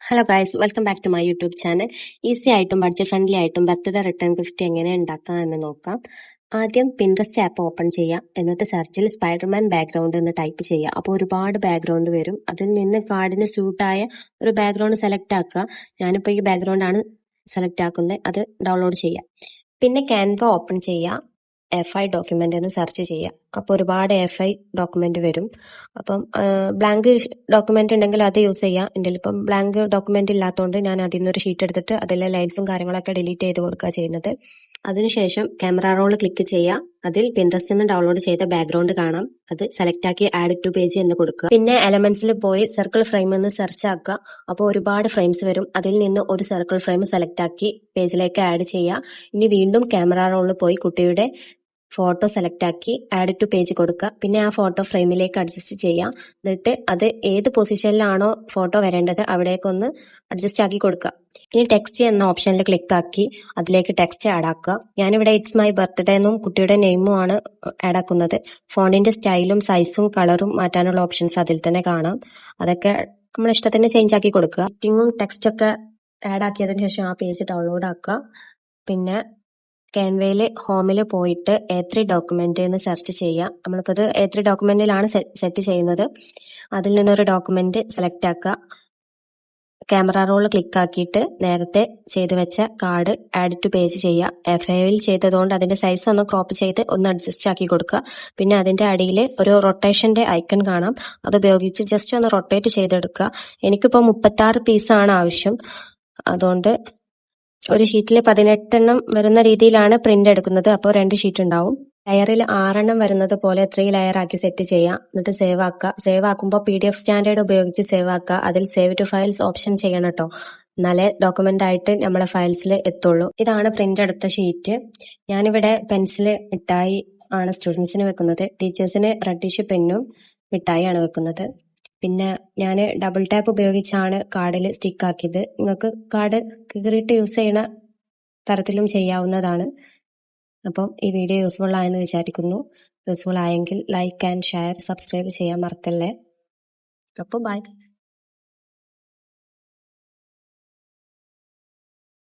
Hello guys, welcome back to my YouTube channel. Easy ആയിട്ടും budget friendly ആയിട്ടും birthday return gift എങ്ങനെ ഉണ്ടാക്കാം എന്ന് നോക്കാം. ആദ്യം പിൻട്രസ്റ്റ് ആപ്പ് ഓപ്പൺ ചെയ്യാം. എന്നിട്ട് സെർച്ചിൽ സ്പൈഡർമാൻ ബാക്ക്ഗ്രൗണ്ട് എന്ന് ടൈപ്പ് ചെയ്യുക. അപ്പോൾ ഒരുപാട് ബാക്ക്ഗ്രൗണ്ട് വരും. അതിൽ നിന്ന് കാർഡിന് സ്യൂട്ടായ ഒരു ബാക്ക്ഗ്രൗണ്ട് സെലക്ട് ആക്കുക. ഞാനിപ്പോൾ ഈ ബാക്ക്ഗ്രൗണ്ട് ആണ് സെലക്ട് ആക്കുന്നത്. അത് ഡൗൺലോഡ് ചെയ്യാം. പിന്നെ ക്യാൻവ ഓപ്പൺ ചെയ്യുക. F5 ഡോക്യുമെന്റ് എന്ന് സെർച്ച് ചെയ്യുക. അപ്പോൾ ഒരുപാട് F5 ഡോക്യുമെന്റ് വരും. അപ്പം ബ്ലാങ്ക് ഡോക്യുമെന്റ് ഉണ്ടെങ്കിൽ അത് യൂസ് ചെയ്യാം. എൻ്റെ ഇപ്പം ബ്ലാങ്ക് ഡോക്യുമെന്റ് ഇല്ലാത്തതുകൊണ്ട് ഞാൻ അതിൽ നിന്നൊരു ഷീറ്റ് എടുത്തിട്ട് അതിലെ ലൈൻസും കാര്യങ്ങളൊക്കെ ഡിലീറ്റ് ചെയ്ത് കൊടുക്കുക ചെയ്യുന്നത്. അതിനുശേഷം ക്യാമറ റോൾ ക്ലിക്ക് ചെയ്യുക. അതിൽ പിൻട്രസ്റ്റിൽ നിന്ന് ഡൗൺലോഡ് ചെയ്ത ബാക്ക്ഗ്രൗണ്ട് കാണാം. അത് സെലക്ട് ആക്കി ആഡ് ടു പേജ് എന്ന് കൊടുക്കുക. പിന്നെ എലമെന്റ്സിൽ പോയി സർക്കിൾ ഫ്രെയിം എന്ന് സെർച്ച് ആക്കുക. അപ്പോൾ ഒരുപാട് ഫ്രെയിംസ് വരും. അതിൽ നിന്ന് ഒരു സർക്കിൾ ഫ്രെയിം സെലക്ട് ആക്കി പേജിലേക്ക് ആഡ് ചെയ്യുക. ഇനി വീണ്ടും ക്യാമറ റോളിൽ പോയി കുട്ടിയുടെ ഫോട്ടോ സെലക്ട് ആക്കി ആഡ് ടു പേജ് കൊടുക്കുക. പിന്നെ ആ ഫോട്ടോ ഫ്രെയിമിലേക്ക് അഡ്ജസ്റ്റ് ചെയ്യാം. എന്നിട്ട് അത് ഏത് പൊസിഷനിലാണോ ഫോട്ടോ വരേണ്ടത് അവിടേക്കൊന്ന് അഡ്ജസ്റ്റ് ആക്കി കൊടുക്കുക. ഇനി ടെക്സ്റ്റ് എന്ന ഓപ്ഷനിൽ ക്ലിക്ക് ആക്കി അതിലേക്ക് ടെക്സ്റ്റ് ആഡ് ആക്കുക. ഞാനിവിടെ ഇറ്റ്സ് മൈ ബർത്ത്ഡേ എന്നും കുട്ടിയുടെ നെയിമും ആണ് ആഡ് ആക്കുന്നത്. ഫോണിന്റെ സ്റ്റൈലും സൈസും കളറും മാറ്റാനുള്ള ഓപ്ഷൻസ് അതിൽ തന്നെ കാണാം. അതൊക്കെ നമ്മുടെ ഇഷ്ടത്തിന് ചേഞ്ച് ആക്കി കൊടുക്കുക. റൈറ്റിങ്ങും ടെക്സ്റ്റ് ഒക്കെ ആഡ് ആക്കിയതിനു ശേഷം ആ പേജ് ഡൗൺലോഡ് ആക്കുക. പിന്നെ ക്യാൻവയിൽ ഹോമിൽ പോയിട്ട് A3 ഡോക്യുമെന്റ് എന്ന് സെർച്ച് ചെയ്യാം. നമ്മളിപ്പോൾ ഇത് A3 ഡോക്യുമെന്റിലാണ് സെറ്റ് ചെയ്യുന്നത്. അതിൽ നിന്നൊരു ഡോക്യുമെന്റ് സെലക്ട് ആക്കുക. ക്യാമറ റോൾ ക്ലിക്ക് ആക്കിയിട്ട് നേരത്തെ ചെയ്തു വെച്ച കാർഡ് ആഡ് ടു പേജ് ചെയ്യുക. F5 ചെയ്തതുകൊണ്ട് അതിന്റെ സൈസ് ഒന്ന് ക്രോപ്പ് ചെയ്ത് ഒന്ന് അഡ്ജസ്റ്റ് ആക്കി കൊടുക്കുക. പിന്നെ അതിന്റെ അടിയിൽ ഒരു റൊട്ടേഷന്റെ ഐക്കൺ കാണാം. അത് ഉപയോഗിച്ച് ജസ്റ്റ് ഒന്ന് റൊട്ടേറ്റ് ചെയ്തെടുക്കുക. എനിക്കിപ്പോൾ 36 പീസാണ് ആവശ്യം. അതുകൊണ്ട് ഒരു ഷീറ്റിൽ 18 വരുന്ന രീതിയിലാണ് പ്രിന്റ് എടുക്കുന്നത്. അപ്പോൾ 2 ഷീറ്റ് ഉണ്ടാവും. ലെയറിൽ 6 വരുന്നത് പോലെ 3 ലെയർ ആക്കി സെറ്റ് ചെയ്യാം. എന്നിട്ട് സേവ് ആക്കുക. സേവ് ആക്കുമ്പോൾ PDF സ്റ്റാൻഡേർഡ് ഉപയോഗിച്ച് സേവ് ആക്കുക. അതിൽ സേവ് ടു ഫയൽസ് ഓപ്ഷൻ ചെയ്യണം കേട്ടോ. എന്നാലേ ഡോക്യുമെന്റ് ആയിട്ട് നമ്മളെ ഫയൽസിൽ എത്തുള്ളൂ. ഇതാണ് പ്രിന്റ് എടുത്ത ഷീറ്റ്. ഞാനിവിടെ പെൻസിൽ മിഠായി ആണ് സ്റ്റുഡൻസിന് വെക്കുന്നത്. ടീച്ചേഴ്സിന് റെഡിഷ് പെന്നും മിഠായിയാണ് വെക്കുന്നത്. പിന്നെ ഞാൻ ഡബിൾ ടാപ്പ് ഉപയോഗിച്ചാണ് കാർഡിൽ സ്റ്റിക്ക് ആക്കിയത്. നിങ്ങൾക്ക് കാർഡ് കീറിയിട്ട് യൂസ് ചെയ്യുന്ന തരത്തിലും ചെയ്യാവുന്നതാണ്. അപ്പം ഈ വീഡിയോ യൂസ്ഫുൾ ആയെന്ന് വിചാരിക്കുന്നു. യൂസ്ഫുൾ ആയെങ്കിൽ ലൈക്ക് ആൻഡ് ഷെയർ, സബ്സ്ക്രൈബ് ചെയ്യാൻ മറക്കല്ലേ. അപ്പോൾ ബൈ.